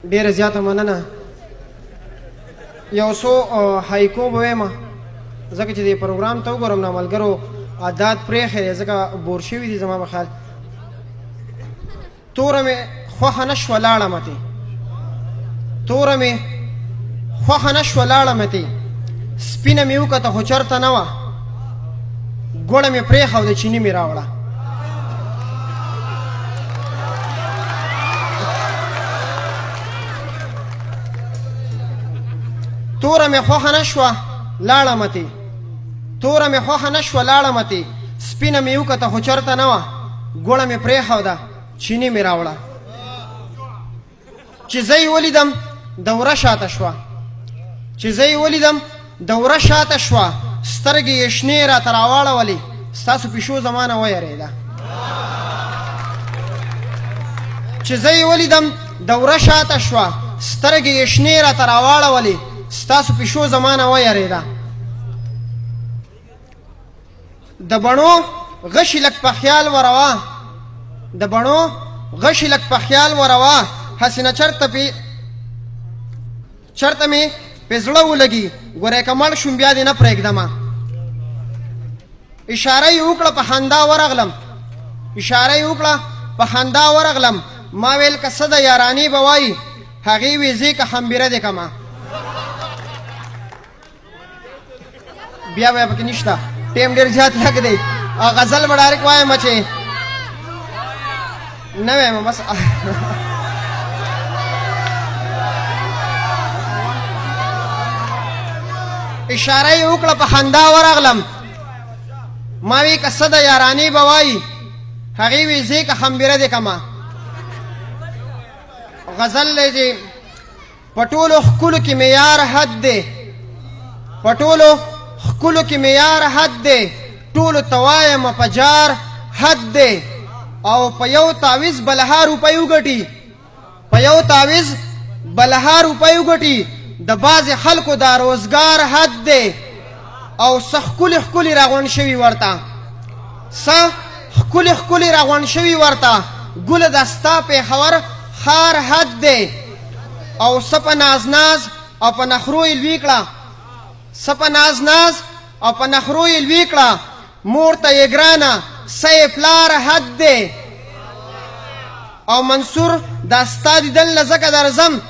ډیره زیاته مننه. یو څو هایکو به وایم ځکه چې دې پروګرام ته وګورم نو ملګرو عادات پرېښی دی ځکه بور شوي دي زما په خیال. توره مې خوښه نه شوه لاړه متې، توره مې خوښه نه شوه لاړه متې، سپینه مې وکته خو چرته نه وه، ګوړه مې پرېښوده چیني مې راوړه. توره مې خوښه نه شوه لاړه متې، توره مې خوښه نه شوه لاړه متې، سپینه مې وکته خو چرته نه وه، ګوړه مې پرېښوده چیني مې راوړه. چې زه یې ولیدم دوره شاته شوه، چې زه یې ولیدم دوره شاته شوه، سترګې یې شنې راته راواړولې، ستاسو پیشو زما نه ویرېده. چې زه یې ولیدم دوره شاته شوه، سترګې یې شنې راته راواړولې، ستاسو پیشو زما نه ویرېده. د بڼو غشي لږ په خیال وروا، د بڼو غشي لږ په خیال وروا، حسینه چرته مې په زړه ولګي، ګورې که مړ شوم بیا دې نه پرېږدمه. اشاره یې وکړه په خندا ورغلم، اشاره یې وکړه په خندا ورغلم، ما ویل که څه د یارانې به وایي، هغې وې ځې که خمبیره دې کمه. بیا بیا پکې نشته، ټیم ډېر زیات لګ دی. غزل به ډایرکټ وایم چې نه وایم بس. اشاره یې وکړه په خندا ورغلم، ما وی که څه د یارانې به وایي، هغې وې ځې که خمبیره دې کمه. غزل دی چې په ټولو ښکلو کې معیار حد دی، په ټولو ښکلو کې معیار حد دی، ټولو ته وایم په جار حد دی، او په یو تعویض بلها روپۍ وګټي، په یو تعویض بلها روپۍ وګټي، د بعضې خلکو دا روزګار حد دی، او څه ښکلي ښکلي راغونډ شوي ورته، څه ښکلي ښکلي راغونډ شوي ورته، ګله د ستا پېښور ښار حد دی، او څه په ناز ناز او په نخرو یې لوی کړه، څه په ناز ناز او په نخرو یې لوی کړه، مور ته یې ګرانه څه یې پلار حد دی. او منصور دا ستا دیدن له ځکه درځم،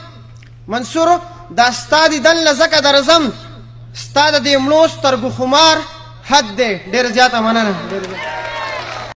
منصور دا ستا دیدن له ځکه درځم، ستا د دې مړو سترګو خمار حد دی. ډېره زیاته مننه.